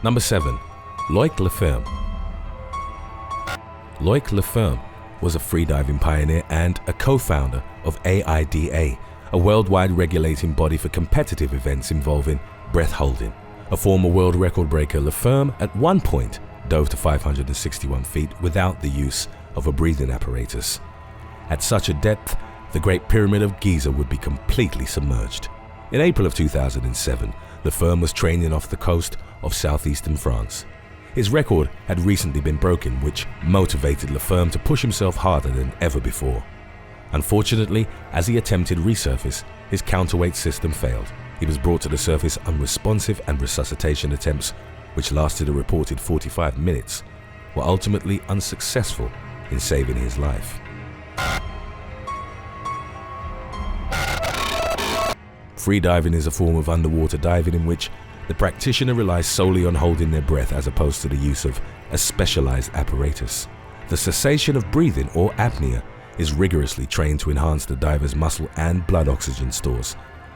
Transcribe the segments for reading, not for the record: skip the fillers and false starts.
Number 7. Loic Lefebvre. Loic Lefebvre was a freediving pioneer and a co-founder of AIDA, a worldwide regulating body for competitive events involving breath holding. A former world record breaker, Lefebvre at one point dove to 561 feet without the use of a breathing apparatus. At such a depth, the Great Pyramid of Giza would be completely submerged. In April of 2007, Lefebvre was training off the coast of southeastern France. His record had recently been broken, which motivated Lefebvre to push himself harder than ever before. Unfortunately, as he attempted resurface, his counterweight system failed. He was brought to the surface unresponsive, and resuscitation attempts, which lasted a reported 45 minutes, were ultimately unsuccessful in saving his life. Freediving is a form of underwater diving in which the practitioner relies solely on holding their breath as opposed to the use of a specialized apparatus. The cessation of breathing, or apnea, is rigorously trained to enhance the diver's muscle and blood oxygen stores,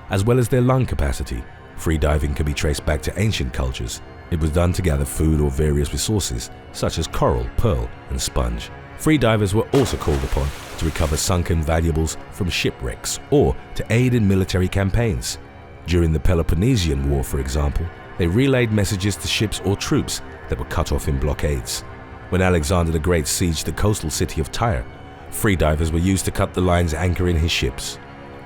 as well as their lung capacity. Freediving can be traced back to ancient cultures. It was done to gather food or various resources, such as coral, pearl, and sponge. Freedivers were also called upon to recover sunken valuables from shipwrecks or to aid in military campaigns. During the Peloponnesian War, for example, they relayed messages to ships or troops that were cut off in blockades. When Alexander the Great sieged the coastal city of Tyre, freedivers were used to cut the lines anchoring his ships.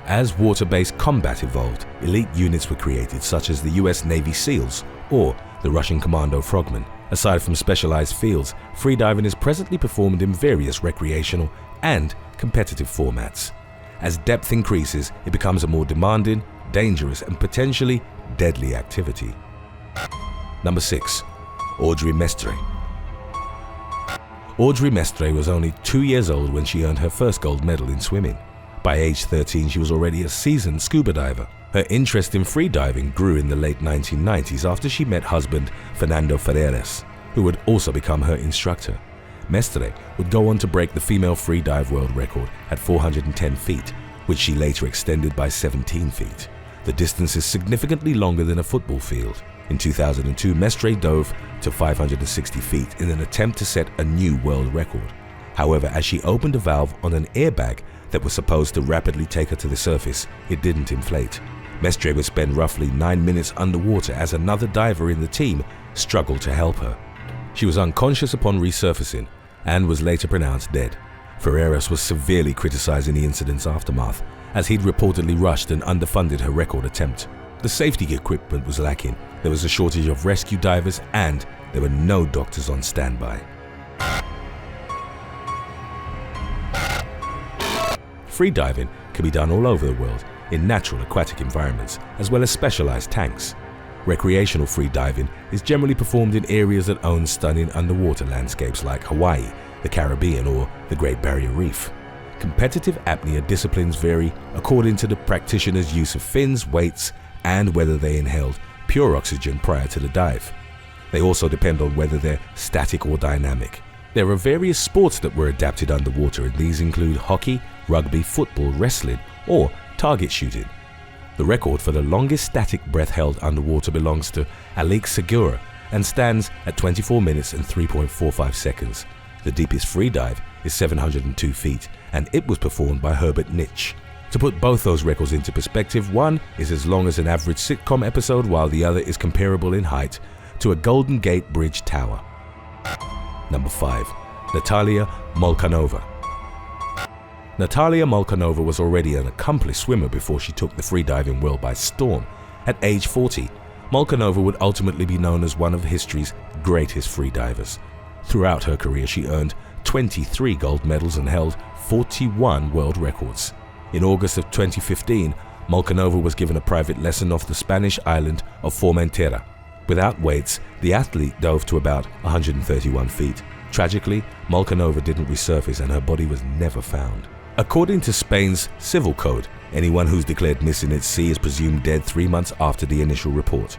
As water-based combat evolved, elite units were created, such as the US Navy SEALs or the Russian Commando Frogmen. Aside from specialized fields, freediving is presently performed in various recreational and competitive formats. As depth increases, it becomes a more demanding, dangerous, and potentially deadly activity. Number 6. Audrey Mestre. Audrey Mestre was only 2 years old when she earned her first gold medal in swimming. By age 13, she was already a seasoned scuba diver. Her interest in freediving grew in the late 1990s after she met husband Fernando Ferreras, who would also become her instructor. Mestre would go on to break the female freedive world record at 410 feet, which she later extended by 17 feet. The distance is significantly longer than a football field. In 2002, Mestre dove to 560 feet in an attempt to set a new world record. However, as she opened a valve on an airbag that was supposed to rapidly take her to the surface, it didn't inflate. Mestre would spend roughly 9 minutes underwater as another diver in the team struggled to help her. She was unconscious upon resurfacing and was later pronounced dead. Ferreras was severely criticizing the incident's aftermath, as he'd reportedly rushed and underfunded her record attempt. The safety equipment was lacking, there was a shortage of rescue divers, and there were no doctors on standby. Freediving can be done all over the world in natural aquatic environments, as well as specialized tanks. Recreational freediving is generally performed in areas that own stunning underwater landscapes like Hawaii, the Caribbean, or the Great Barrier Reef. Competitive apnea disciplines vary according to the practitioner's use of fins, weights, and whether they inhaled pure oxygen prior to the dive. They also depend on whether they're static or dynamic. There are various sports that were adapted underwater, and these include hockey, rugby, football, wrestling, or target shooting. The record for the longest static breath held underwater belongs to Alex Segura and stands at 24 minutes and 3.45 seconds. The deepest freedive is 702 feet, and it was performed by Herbert Nitsch. To put both those records into perspective, one is as long as an average sitcom episode, while the other is comparable in height to a Golden Gate Bridge tower. Number 5. Natalia Molchanova. Natalia Molchanova was already an accomplished swimmer before she took the freediving world by storm. At age 40, Molchanova would ultimately be known as one of history's greatest freedivers. Throughout her career, she earned 23 gold medals and held 41 world records. In August of 2015, Molchanova was given a private lesson off the Spanish island of Formentera. Without weights, the athlete dove to about 131 feet. Tragically, Molchanova didn't resurface and her body was never found. According to Spain's civil code, anyone who's declared missing at sea is presumed dead 3 months after the initial report.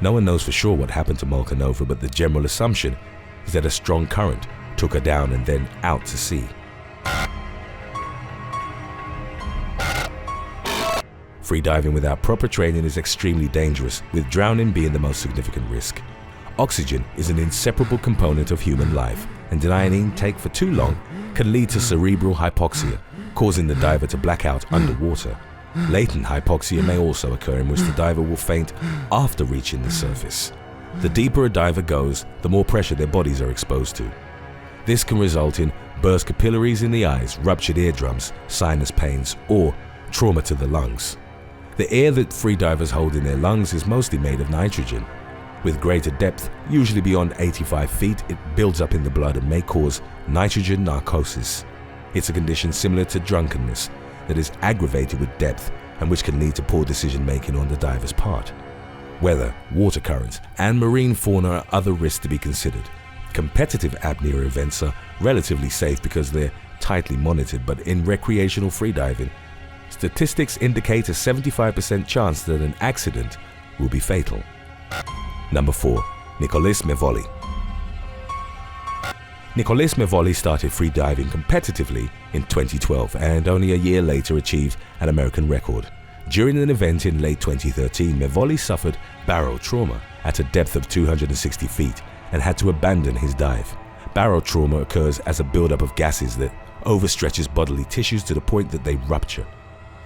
No one knows for sure what happened to Molchanova, but the general assumption is that a strong current took her down and then out to sea. Freediving without proper training is extremely dangerous, with drowning being the most significant risk. Oxygen is an inseparable component of human life, and denying intake for too long can lead to cerebral hypoxia, causing the diver to black out underwater. Latent hypoxia may also occur, in which the diver will faint after reaching the surface. The deeper a diver goes, the more pressure their bodies are exposed to. This can result in burst capillaries in the eyes, ruptured eardrums, sinus pains, or trauma to the lungs. The air that freedivers hold in their lungs is mostly made of nitrogen. With greater depth, usually beyond 85 feet, it builds up in the blood and may cause nitrogen narcosis. It's a condition similar to drunkenness that is aggravated with depth and which can lead to poor decision-making on the diver's part. Weather, water currents, and marine fauna are other risks to be considered. Competitive apnea events are relatively safe because they're tightly monitored, but in recreational freediving, statistics indicate a 75% chance that an accident will be fatal. Number 4. Nicolas Mevoli. Nicolas Mevoli started freediving competitively in 2012 and only a year later achieved an American record. During an event in late 2013, Mevoli suffered barrel trauma at a depth of 260 feet and had to abandon his dive. Barrel trauma occurs as a buildup of gases that overstretches bodily tissues to the point that they rupture.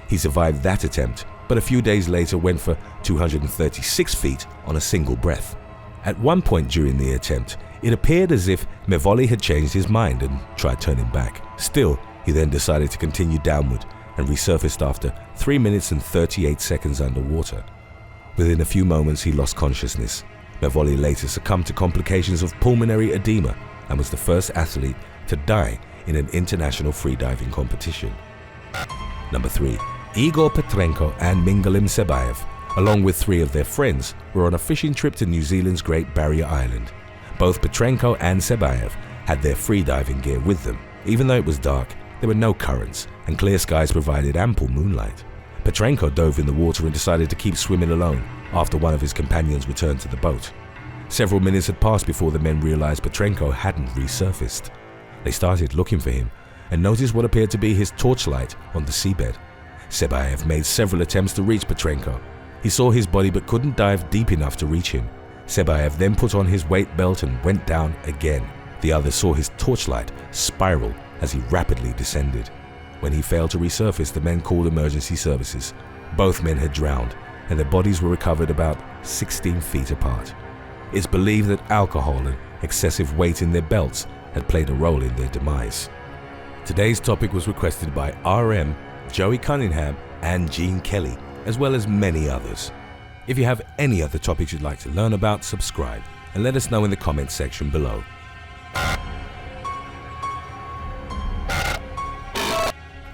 He survived that attempt, but a few days later went for 236 feet on a single breath. At one point during the attempt, it appeared as if Mevoli had changed his mind and tried turning back. Still, he then decided to continue downward and resurfaced after 3 minutes and 38 seconds underwater. Within a few moments, he lost consciousness. Mevoli later succumbed to complications of pulmonary edema and was the first athlete to die in an international freediving competition. Number 3. Igor Petrenko and Mingalim Sebaev, along with 3 of their friends, were on a fishing trip to New Zealand's Great Barrier Island. Both Petrenko and Sebaev had their freediving gear with them. Even though it was dark, there were no currents, and clear skies provided ample moonlight. Petrenko dove in the water and decided to keep swimming alone after one of his companions returned to the boat. Several minutes had passed before the men realized Petrenko hadn't resurfaced. They started looking for him and noticed what appeared to be his torchlight on the seabed. Sebaev made several attempts to reach Petrenko. He saw his body but couldn't dive deep enough to reach him. Sebaev then put on his weight belt and went down again. The others saw his torchlight spiral as he rapidly descended. When he failed to resurface, the men called emergency services. Both men had drowned, and their bodies were recovered about 16 feet apart. It's believed that alcohol and excessive weight in their belts had played a role in their demise. Today's topic was requested by RM, Joey Cunningham, and Gene Kelly, as well as many others. If you have any other topics you'd like to learn about, subscribe and let us know in the comments section below.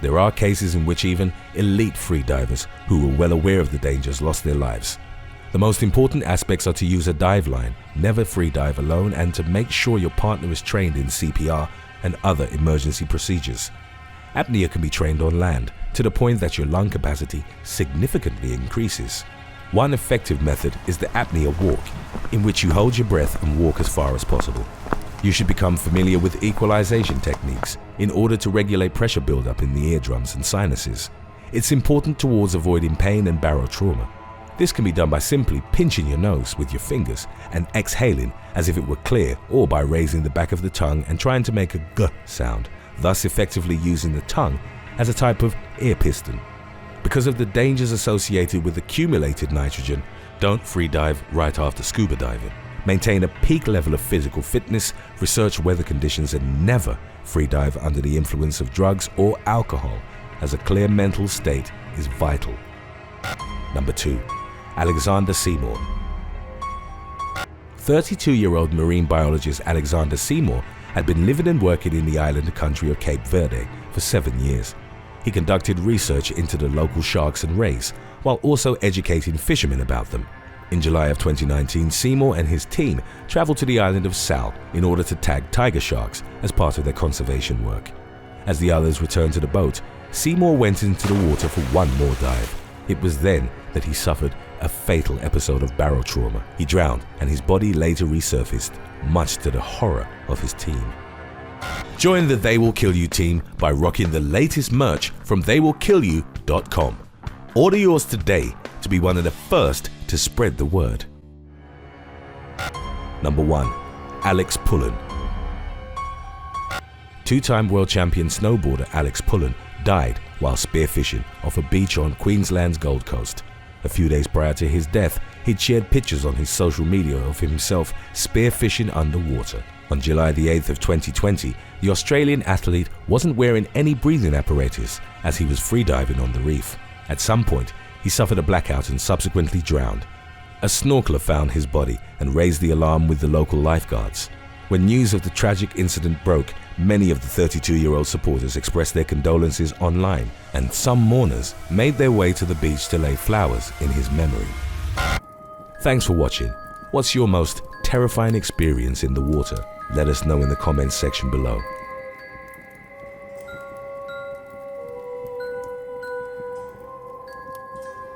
There are cases in which even elite freedivers who were well aware of the dangers lost their lives. The most important aspects are to use a dive line, never freedive alone, and to make sure your partner is trained in CPR and other emergency procedures. Apnea can be trained on land to the point that your lung capacity significantly increases. One effective method is the apnea walk, in which you hold your breath and walk as far as possible. You should become familiar with equalization techniques in order to regulate pressure buildup in the eardrums and sinuses. It's important towards avoiding pain and barrel trauma. This can be done by simply pinching your nose with your fingers and exhaling as if it were clear, or by raising the back of the tongue and trying to make a G sound, thus effectively using the tongue as a type of air piston. Because of the dangers associated with accumulated nitrogen, don't freedive right after scuba diving. Maintain a peak level of physical fitness, research weather conditions, and never freedive under the influence of drugs or alcohol, as a clear mental state is vital. Number 2. Alexander Seymour. 32-year-old marine biologist Alexander Seymour had been living and working in the island country of Cape Verde for 7 years. He conducted research into the local sharks and rays, while also educating fishermen about them. In July of 2019, Seymour and his team traveled to the island of Sal in order to tag tiger sharks as part of their conservation work. As the others returned to the boat, Seymour went into the water for one more dive. It was then that he suffered a fatal episode of barrel trauma. He drowned and his body later resurfaced, much to the horror of his team. Join the They Will Kill You team by rocking the latest merch from theywillkillyou.com. Order yours today to be one of the first to spread the word. Number 1. Alex Pullen. Two-time world champion snowboarder Alex Pullen died while spearfishing off a beach on Queensland's Gold Coast. A few days prior to his death, he'd shared pictures on his social media of himself spearfishing underwater. On July the 8th of 2020, the Australian athlete wasn't wearing any breathing apparatus as he was freediving on the reef. At some point, he suffered a blackout and subsequently drowned. A snorkeler found his body and raised the alarm with the local lifeguards. When news of the tragic incident broke, many of the 32-year-old supporters expressed their condolences online, and some mourners made their way to the beach to lay flowers in his memory. Thanks for watching. What's your most terrifying experience in the water? Let us know in the comments section below.